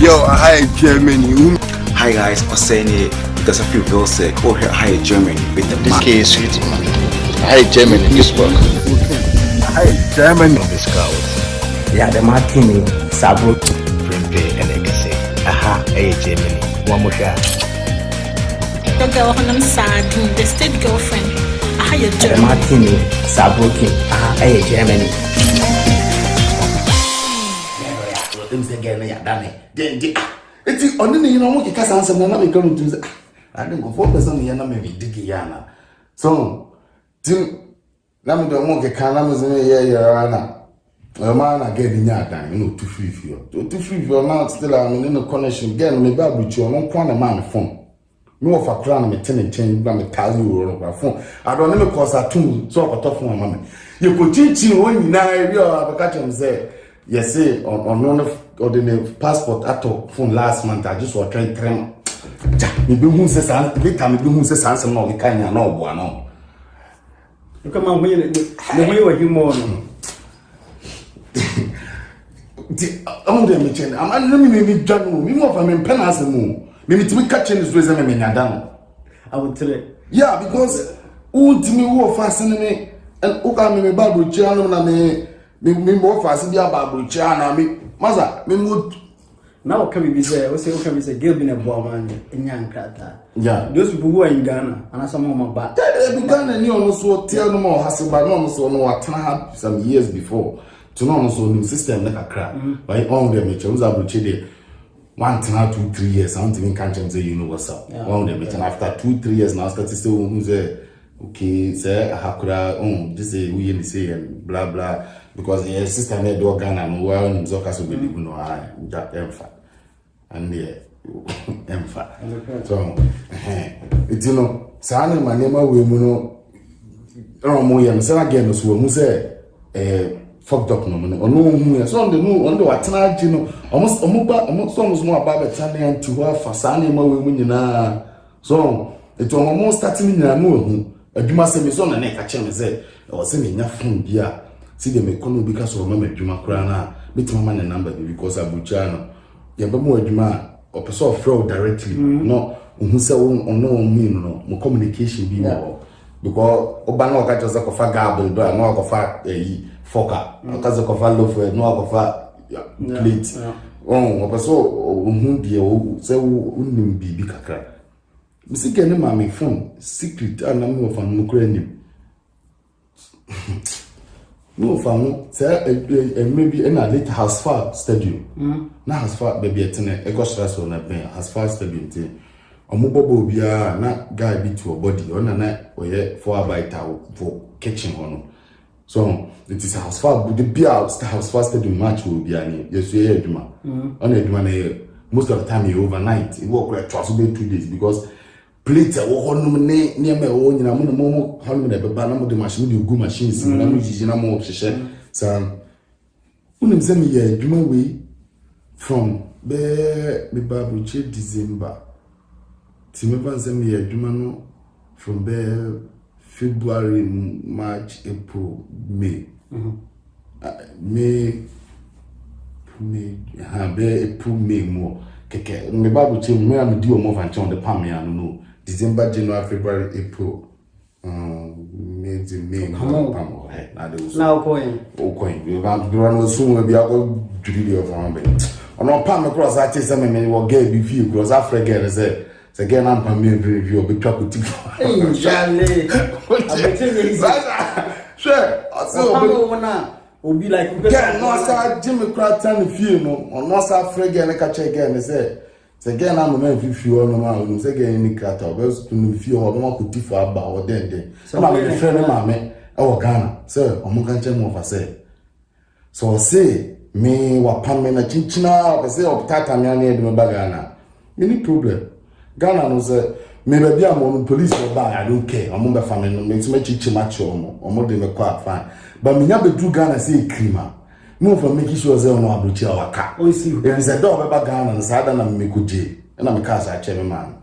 Yo, hi Germany. Hi guys, Oseni, because of you will say, oh here, hi Germany with the this case sweet man. Hi Germany, this work. Hi Germany. This crowd. Yeah, the Martini, Sabo, Prempe and Egase. Aha, hey Germany. One more shot. The girl I'm sad, the state girlfriend. Aha, you the Martini, Sabo King. Aha, hey Germany. It's only you know, because I'm some of come to the I don't go focus on the enemy, Digiana. So, Tim, Lam don't want a calamus in a year, a man I get in your time, you know, to free you. To free you now, still I'm in a connection again, maybe I'll be you on one man phone. No of a crown, a tenant change, but I tell you over phone. I don't ever cause a two, so I talk for my mommy. You could teach you when you know you're catch and say, yes, say, on none of the passport at all phone last month. I just was trying to maybe who says, later, maybe who says, answer no, we can't know one. You come on, the way were you more. I'm the mention. I'm not maybe done. Me more from penance the moon. Maybe to be catching this reason, I done. I would tell it. Yeah, because ultimately, who are fascinating and who can me Bible channel and me more fascinating Bible channel. Me, Maza, me mood. Now, can we be there? We say, okay, we say, Gil been a woman in young crata. Yeah, those people who are in Ghana and some of my back. They began a new almost tell no more hassle, but no so no what had some years before. To know so new system like a crap. By all them, it was able to 1, 2, 3 years. I don't even catch them say, you know what's up. One of them, and after 2, 3 years now, start to say, who's okay, say, Hakura, this is we say, and blah blah. Because the system had do Ghana and well in Zokas will be no, I that emphasis. And the emphasis. So, it's you know, Sana, my name, we know, and Sana again, so we say, fucked up no money or no so on the new on the watana you know almost more about the time to her for Sunday women so it almost starting in a no adwuma se me so na na ka che me say o se me nya phone bia see them economy because of remember adwuma kra na meet mama na number because abucha no ye be mo adwuma o person fraud directly no who say on no mean no mo communication bi no because oba na o ka just ko fa gabel do na o ko fa foka akaza ko fa lofu no ko fa plate o person hu die o say unim bibi kakra misike ne ma me phone secret ana me of an mukra nim no famu say maybe in a late house far stadium na house far baby etene e go stress on na ben house far stadium te omubobo bia na guy be to body ona na oye for abaita for kitchen hono so it is a house far the bia house far stadium match will be ani yesu ye aduma ona aduma na most of the time you overnight you work like twice 2 days because plate wo honum ne me wo nyina mo honum na beba na mo de machine de gu machines na mo jiji na mo hwehwe sa unim se me ye aduma we from be babu che December ti me ban se me ye aduma no from February, March, April, May. April, May more. Keke, me babu che me am di o mo van chon de pam ya no. December, January, February, April. May, pam. Na de so. Now coin. O coin. We want to run so we be go judi of am be. Ono pam cross I say me wo get be feel cross Africa girl say again I'm from me review be talk with you. Hey, Charlie. Sure. So be like again no say Jimmy Cratton feel no no say Africa girl ka check again say again I'm me review no man say again ni Cratton be to no feel ho no ko tifo aba o den so ma me friend ma me e wo Ghana say omo kan che mo fa say so say me wa pam me na chinchina be say optata me na e me bagana any problem Ghana no say me be bia mo police go buy I don't care omo be family no me to chichi match omo de me kwa fine but me nya be do Ghana say krima no for make sure say no abuchi awaka o see e say do be Ghana no say na me koje na me ka say che me man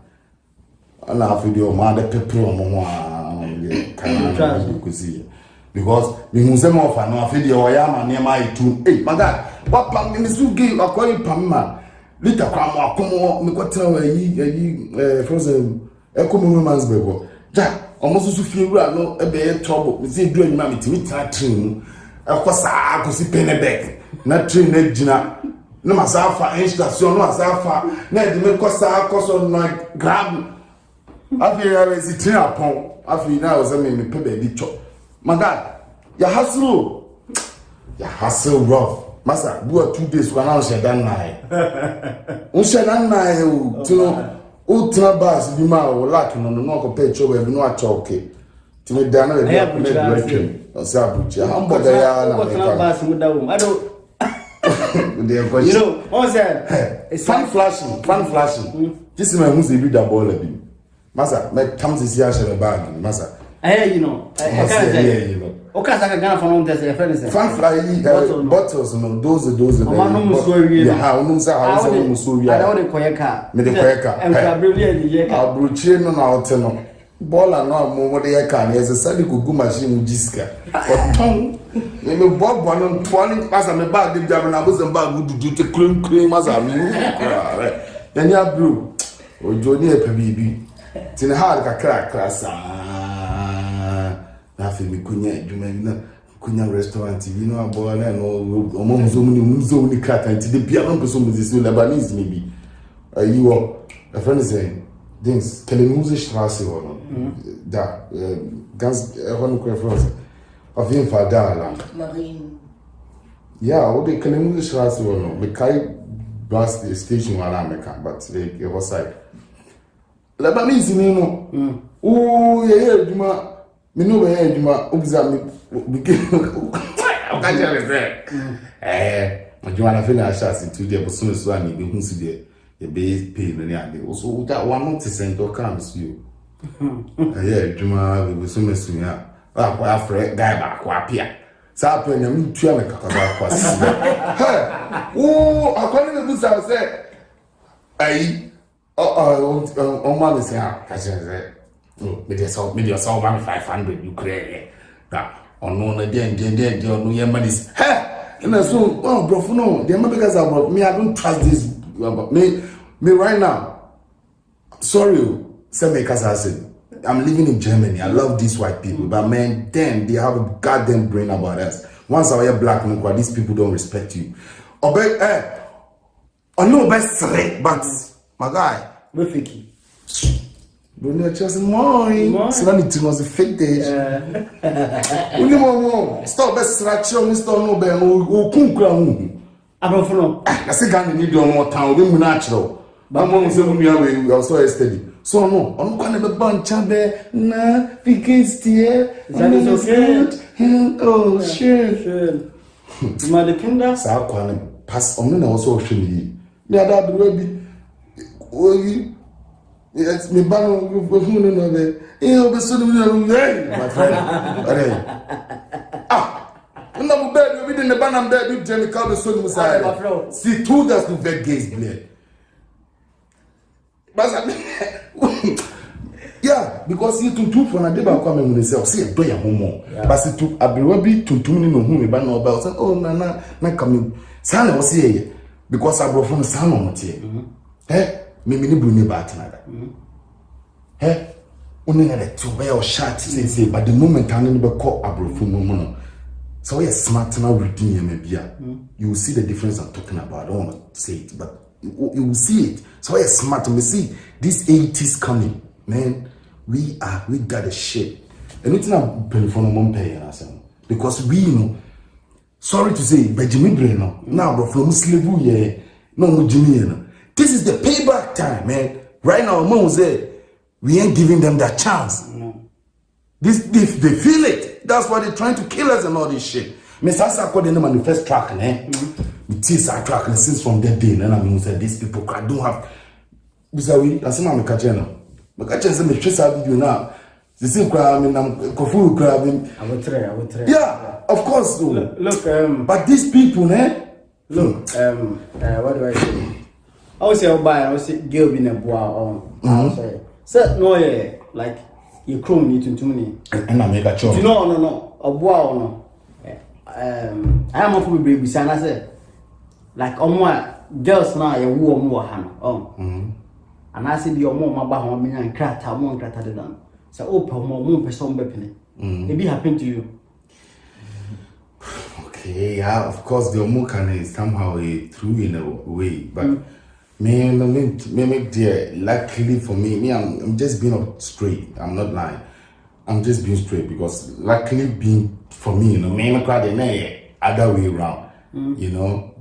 na afidi o ma de pepper omo ho a kan ko see because me hu say mo fa no afidi o ya ma ne ma itu my God what pam me su give akoy pam man later kwamo akomo me kwatena yi frozen ekomo women's bego ja almost so feel no e be trouble me say do anyuma me timi tra train akosa akosi penebek na train na gina no masafa station no masafa na de me kosa akoso no grab afi ya we si train upon afi na o say me pe be cho my god ya hustle rough masa do 2 days when I share that night o share that night o tra bus bi ma o lack no ko pay cho we no a choke ti me dana we be direction o say abuchi hamburger ya na me tra bus mu dawo I don't you know what said it's fan flashing this man who's be that ball bi masa me tam si ya share bag masa you know I can't say you know okay saka gana for no test friends fan fly bottles no those no musuwi yeah how no say how no musuwi I don't koyeka me de koyeka em ka brilliant de yeka abruchie no na ote no bola no mo de yeka na ese sadi gugu machine jiska oton me bobo no twani pasa me bag de jab na buzem bag dudu te cream maza mi yani abru ojo ni e pa bibi tin ha ka kra sa na fi mi kunya adwuma na kunya restaurant bi no abo na no omo muzo ni krata nti de bia no person muzisi Lebanese maybe ayiwo a friend is saying things Kelemuze Straße or da ganz one preference auf jeden Fall da lang Marine ja oder Kelemuze Straße or no be kai bus station wala America but it was like Lebanese ni no ye adwuma me no be adwuma obiza me begin o ka jere se adwuma na fe na ashasi tu de boso so ani be hu si de e be pay no ni ade so uta one not center can so you adwuma be boso me so ya akwa afre guy ba akwa apia sa apia na mi tua me kakaba akwa si akwa ni be busa se ai o ma le se ka jere media so man 500 Ukraine na ono na den ono ye manis na so bro no the because bro me I don't trust this me right now sorry say me cause say I'm living in Germany. I love these white people, but man, then they have a goddamn brain about us. Once I wear black, these people don't respect you. I know best but my guy, we fiki. Don't you just mine? So that it was a fake day. Only more. Stop best selection. Mr. No be no kunkra. Abrofono. I say Ghana need more town. We natural. But mom say we are also steady. So no, I'm going to be bunch of na because dear. That is okay. Oh sure. Sure. My the kinder. Sa kwa pass. I'm not also showing you. Yeah, that be yes, me ban no no be so my friend. No be we didn't ban am there be Jamie Calvin so no say. See two that's to vet gays play. Yeah, because you to for na dey ba kwa me mun say o say do ya homo. But see to abrewa bi tuntum ni no hu me ba na oba say oh na come say na o say because abrofo no say no motie. Me ni bru ni ba tenada. Only na the two way or shot say but the moment I need to call abrofo no. So we are smart now reading maybe you will see the difference I'm talking about. I don't want to say it, but you will see it. So we are smart and we see this 80s coming, man. We got a shit. And it's not paying for no one pay because we know. Sorry to say, but Jimmy Brain now, bro, from Muslim yeah, no Jimmy. This is the payback time, man. Right now, Mom say we ain't giving them that chance. This they feel it. That's why they're trying to kill us and all this shit. Me sasa ko the manifest track, me tease our track since from that day. And I mean, say these people don't have. Bisawi, that's my kachena. My kachena say me chase video now. The same crowd, I mean, I'm kofu crowd. I will try. Yeah, of course. Look, but these people, look, what do I say? I would say I'll buy. I would say girl being a boy on. So no, yeah, like you chrome me to me. And I make a choice. No, a boy no. I am a baby son. I said, like on what girls na ye wo mo ha no and I see the omo maba ho me nyan krata mo krata de dan so open mo person be pene it be happen to you. Okay, yeah, of course the omo can somehow through in a way, but me dear, luckily for me I'm just being up straight. I'm not lying. I'm just being straight because luckily being for me, me crowd other way around. You know,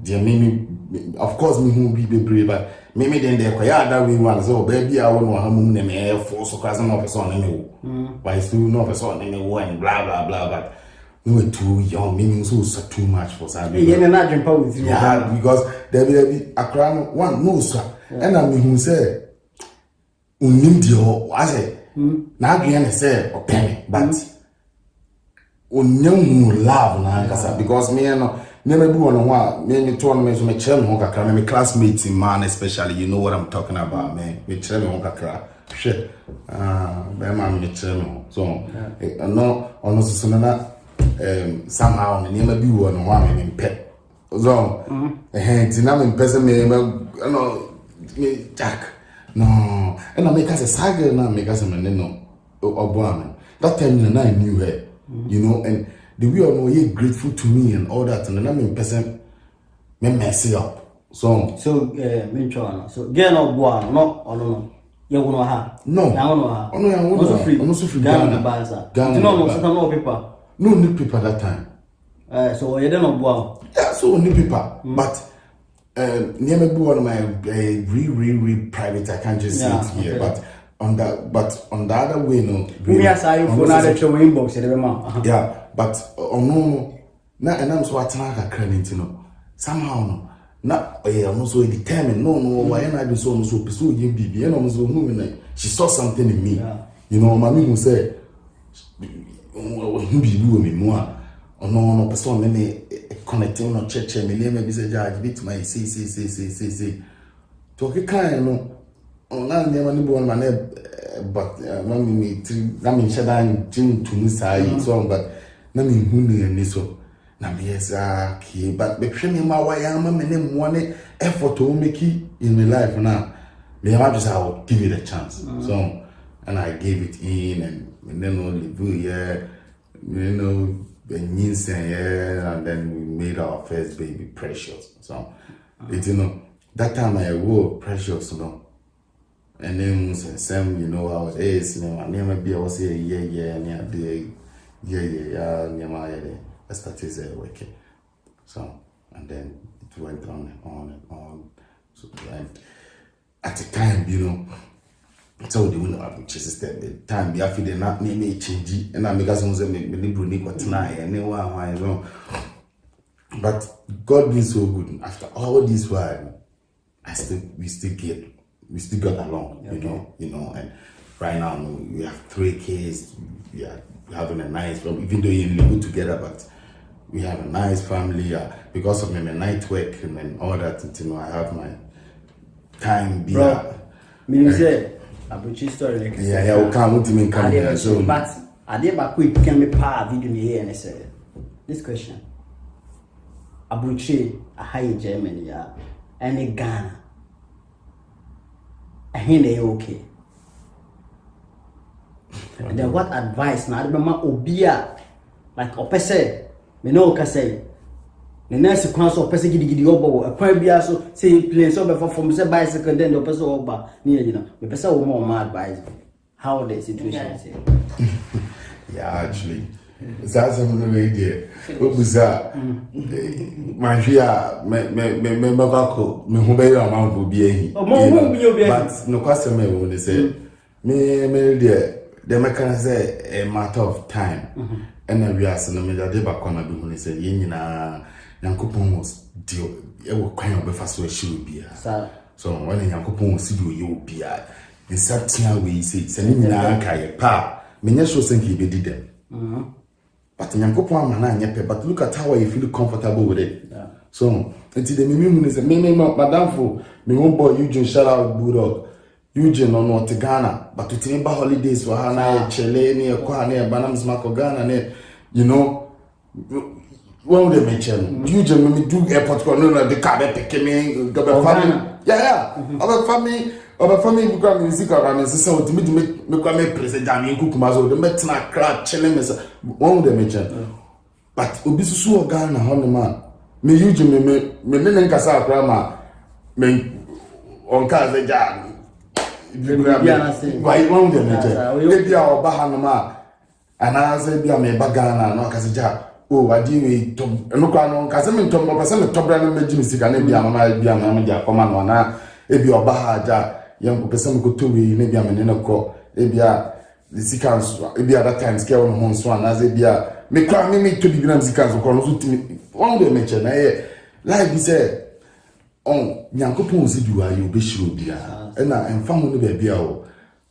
of course me who be brave, but maybe then they other way around. So baby, I want to have me force so cause no person anymore. But still no person anymore and blah blah blah. But we were too young, meaning so too much for Sabi. Yeah, because there be a crown one no sir. And I mean who say unimdio I say na again say opemi but onyam love na kasa because me no never do on one me turn me so me chere me kakra me classmates in man especially you know what I'm talking about man me chere me kakra shit be man me chere me so no ono so na somehow ne never be one one me pet so tina me person me no me jack no and I make us a saga na make us a no oboaman that time I knew her you know and the way I know you're grateful to me and all that and then I'm in person me mess up so me try so get no boy no no you wanna ha no no so free Ghana banza you know no paper no need paper that time so you don't boy yeah so need paper but near me one my real private I can't just say it here but on the other way no we are saying for another show inbox yeah but no na and I'm so atana ka you know somehow no na I'm so determined no why I do so pursue you bibi and I'm so moving she saw something in me you know mama who say bibi me more no person me connecting no church me me be say judge bit my see to ke kan no na me mani bo na but mami me tri na me shedan jin to say so but na me hu ni so na me yesa ki but be hwe me ma wa ya ma me ne mo ne effort to make in my life now me have just I will give it a chance so and I gave it in and then only yeah you know and then we made our first baby Precious so it you know that time I wore Precious you know and then Sam you know how it is you know I never be I was here yeah and I started working so and then it went on and on and on so and at the time you know so the winner of which system the time be after the not me change and I make us say me libro ni kwatna and why no but God been so good after all this while we still got along you know and right now we have 3 kids we are having a nice even though you live together but we have a nice family because of my night work and all that you know I have my time be me say Abuchi story like yeah we can't even come here so but I did back quick can me pa video me here and I said this question Abuchi a high Germany and Ghana a okay and then what advice na remember obia like opese me no ka say the next kwan so opese gidi obo akwan bia so say plane so be from say bicycle then the opese oba ni you know me pese wo more advice how the situation is yeah actually that's something we did obuza manhia me bakako me hu be ya manfo bia hi but no question me won say me the mechanism say a matter of time and we are so me dey bakona bi hu say yenyina Yankopon was deal e wo kwan obefa so ahiri bia so when Yankopon was do you bia in certain way say ni na kai pa menya so senki be di dem but Yankopon ama na anye but look at how you feel comfortable with it so until the me say me madam for me one boy Eugene shout out Bulldog Eugene on North Ghana but to remember holidays for na chele ni e kwa na e banam smako Ghana ne you know When they mention, you generally do airport no the car be pick me, the family. Yeah. Our family because music around so to me president Jami Kukumazo, the metna crowd chilling me. One they mention. But Obisu Ghana, man. Me you me nkasa grandma me on cars the jar. Why one they mention? Maybe our Bahanama and I said, "Be a me bagana, no casija." Oh, I do it. No, Casamin Tom, top brand of Jimmy Sigan, be a manager, command one. Ebi Obahaja, young person go to be maybe a menino, ebia the Sicans, ebi other times care on home swan as ebia. Me cry me to be grand Sicans or one day mention, like we said, oh, Yankopon Zidu, you be sure, and family baby.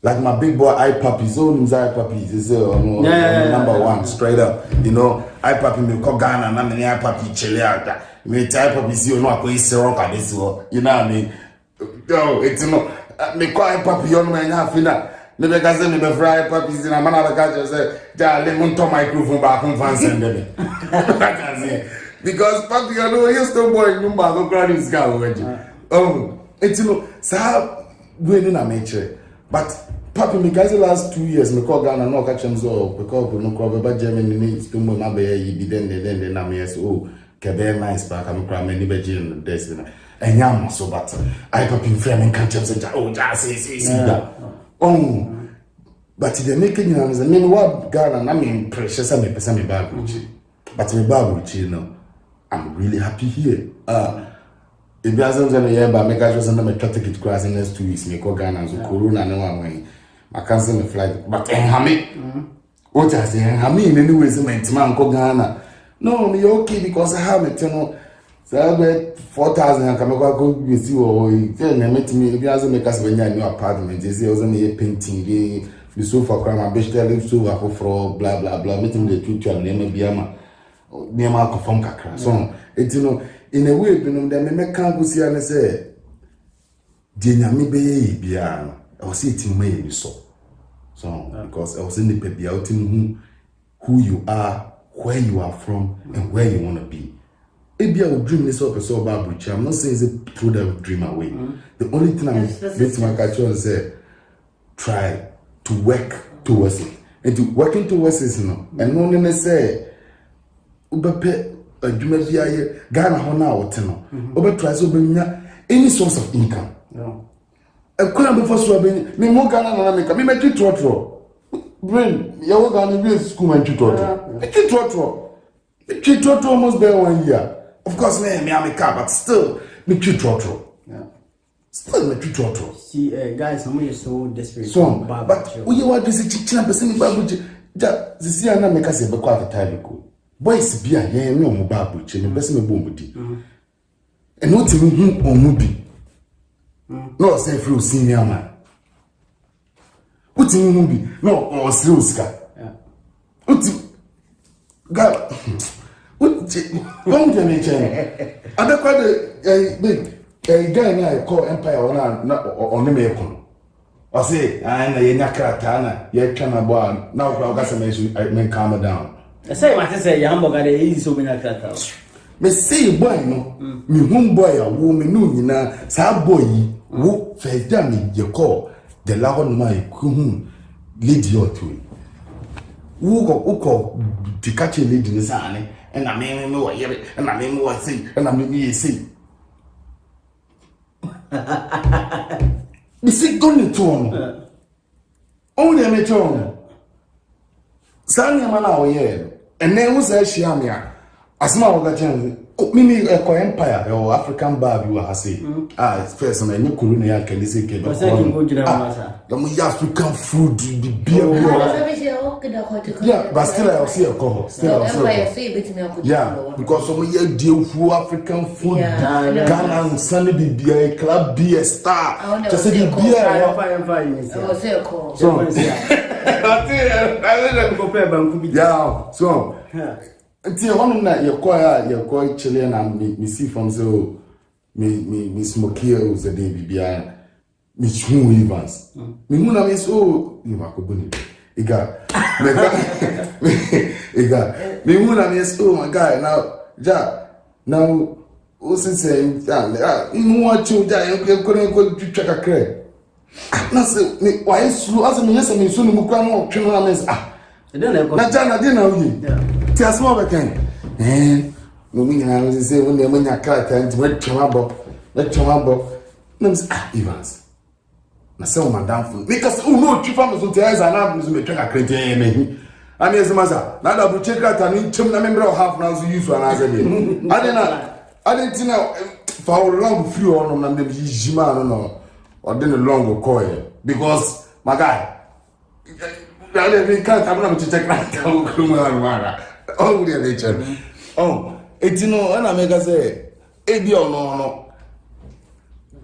Like my big boy iPapi, zone iPapi is number one straight up. You know, iPapi me call Ghana, and I'm an iPapi Chile. Me iPapi see you know I say rock at this one. You know what I mean? Yo, it's no me call iPapi on my half in that. Never can say me be fry iPapi in a man of catch say, "Ja, let me turn microphone back home and send them." Because Papi, you know, he's still boy, you must go grab his guy already. It's no, so doing in a nature. But Papi, me guys the last 2 years, me call Ghana no catch him so because no call about Germany needs to move my baby be then I'm yes oh kebe nice back I'm crying me be German destiny. And yam so but I Papi friend catch him say oh just say that. Oh, but they making you know I mean what Ghana I mean precious and me person me bag with you. But me bag with you know I'm really happy here. If you ask them here, but make sure send me try ticket class in next 2 weeks. Me call Ghana so Corona no one way. I cancel my flight. But Hami, what I say, Hami in any way say my man call Ghana. No, me okay because I have it. You know, so I bet 4,000 and come go with you or you tell me meet me. If you ask me, make us when you new apartment, they say I was only painting. The sofa crime, I bet they live so for blah blah blah. Meet me the future and name be ama. Name I confirm kakra. So it's you know. In a way, you know, that me can't go see and say, "Dinya me be biano." I was sitting me so, because I was in the baby out in who you are, where you are from, and where you want to be. Maybe I would dream this up so bad, which I'm not saying it's throw that dream away. The only thing I'm going to my culture is say, try to work towards it, and to working towards it, you know, and no one say, "Ubepe." Ghana Hona or Tenor. Over tries to bring any source of income. A crime before swabbing, me more Ghana and America, me make it trotro. Bring your Ghana real school and trotro. Make it trotro almost there 1 year. Of course, me America, but still, make it trotro. Still, make it trotro. See, guys, some is so desperate. So, but we want to see Chichina, but sing Babuji. The Siana make us a quite a time. Boys be a yen no mobile chain, best me boomby. And not even him or movie. No, say through senior man. What in movie? No, or Sluska. What God? What long generation? Other quite a big guy I call Empire on the Macon. I say, I am a Yakatana, yet can about now. I may calm down. I say what I say, Yamboga is so many crackers. Me say boy no, me home boy a woman no na sa boy wo first time you call the lawn my kuhun lead you to. Wo ko the catch lead ni sane and I mean me what here and I mean what say and I mean me say. Me say go ni to on. Only me to on. Sanya mana o ye and then who say shiamia asma o ga chen mimi eko empire or African bar you are say it's first na nyi kuru na ya kele say ke ba say go jira masa the mo African food the beer yeah but still I see a call still yeah because some ye deal for African food Ghana and Sunday the beer club beer star just say the beer yeah so until one night you're quite chilling and me see from so me smoke here was the day bibia me chun Evans me huna me so you makobuni iga me huna me so my guy now ja now o say you want to ja you go check a crack na say me why slow as me yes me so no mukra no twe no amens na ja na dey na uyi ti asmo be kan no me na say when dem nya crack and we twema bo na say Evans na say o madam fun because no twi fam so ti eyes na me so me twe ka crack na hi ami ezemaza na da bu check crack na chim na member of half na so use na as dey Adentina for how long free on na dem jima no or then long call because my guy I can't have no check right come oh we are nature oh etino na make say ebi no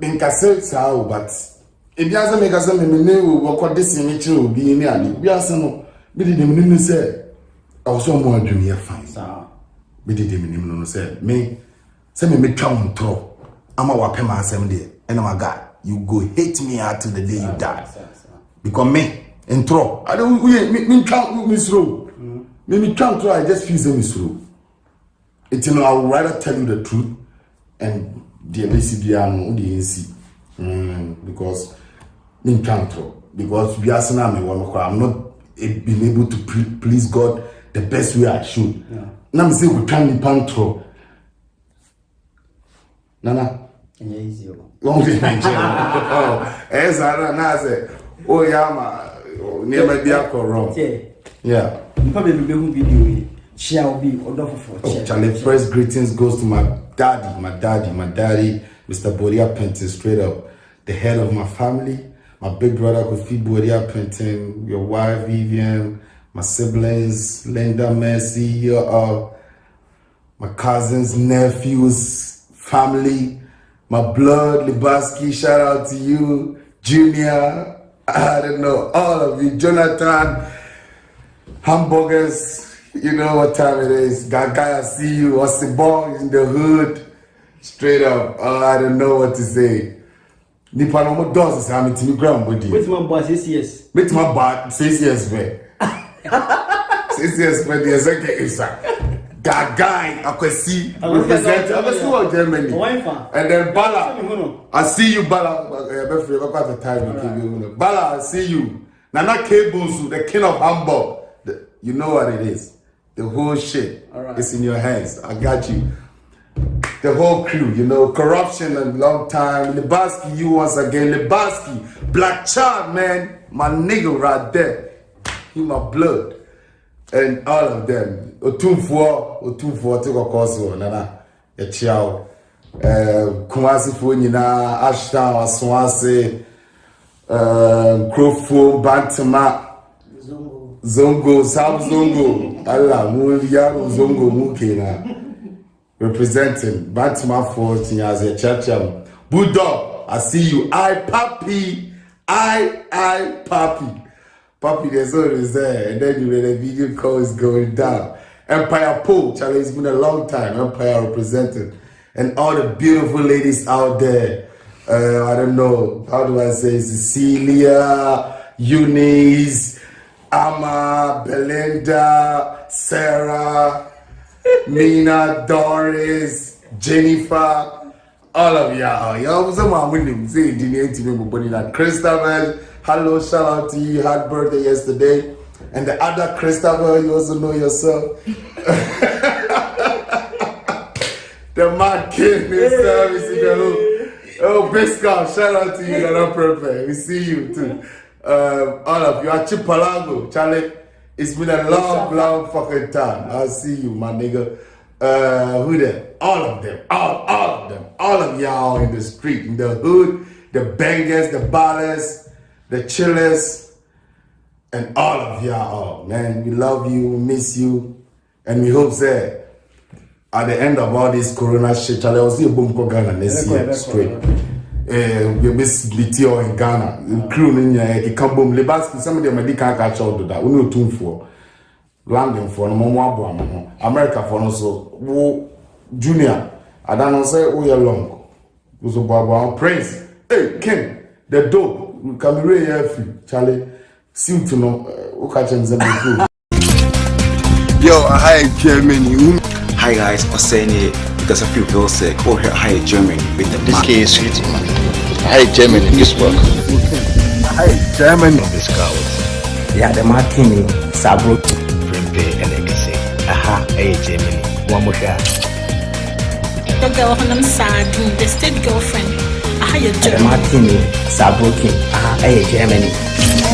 bin ka say sao but ebi asa make say me ne wo ko desi me kire obi ni ade bi asa no bi de dem ni say also mo adwumi fine bi de dem no say me say me twa montro ama wa pema asem de and my God you go hate me until the day you die because me intro I don't me twa me slow me twa intro I just feel me slow it you know I would rather tell you the truth and the ABCD no the NC because me twa intro because we are saying I'm not being able to please God the best way I should na me say we try me pantro Nana easy only Nigeria ezara na say oh yama never be wrong yeah npa be hu video share obi odofofo Charlie, first greetings goes to my daddy Mr. Boria Penton, straight up the head of my family, my big brother Kofi Boria Penton, your wife Vivian, my siblings Linda, Mercy, my cousins, nephews, family, my blood, Libaski, shout out to you, Junior, I don't know, all of you, Jonathan, hamburgers, you know what time it is, Gaga, I see you, Osibon in the hood, straight up, I don't know what to say. Nipa no mo does say I'm to ground body. With my boss yes. With my boss 6 years man. 6 years man, the second is Gagai, Akwesi, represent Akwesi Germany. And then Bala, I see you, Bala. The time Bala, I see you. Nana Kebusu, the king of Hamburg. You know what it is. The whole shit is in your hands. I got you. The whole crew, you know, corruption and long time. Libaski, you once again. Libaski, Black Child, man. My nigga right there. He my blood. And all of them. Otumfuo, take a course on Nana. Echiao. Kumasi Funyina, Ashtown, Aswase, Krofo, Bantama, Zongo, South Zongo, Allah, Muliano, Zongo, Mukena. Representing Bantama 14 as a church. Bulldog, I see you. I Papi. Papi, there's always there. And then you read a video call is going down. Empire Poe, Charlie, it's been a long time. Empire represented. And all the beautiful ladies out there. I don't know. How do I say? Cecilia, Eunice, Amma, Belinda, Sarah, Mina, Doris, Jennifer, all of y'all. Y'all was a mom with him. Say, didn't Christabel, hello, shout out to you. Had birthday yesterday. And the other Christabel, you also know yourself. The man king himself is in the hood. Oh, Biscoff, shout out to you. You're not perfect. We see you too. All of you. Archipelago, Charlie. It's been a long fucking time. I see you, my nigga. Who there? All of them. All of them. All of y'all in the street, in the hood, the bangers, the ballers, the chillers, and all of y'all. Man, we love you, we miss you, and we hope that at the end of all this corona shit, Charlie, I'll see a boom for Ghana next year straight. We miss BTO in Ghana. Crew in here, come boom. Libaski, some of them may can't catch all of that. We know tune for London for no more America for no so Junior. I don't know say oh you long. Was a Baba Prince. Hey King, the dope. Come really free, Charlie. See to know who catch them. Yo, hi Germany. Hi hi guys, Oseni, because of you Vilse, hi Germany with the This case is sweet. Hi, Germany, this work. Hi, Germany. This cows. yɛade matene sabro Prempe and Ekase. Aha, hey, Germany. One more shot. Your girl on sad, the state girlfriend. Aha, your yɛade German. matene sabro king aha ɛyɛ Germany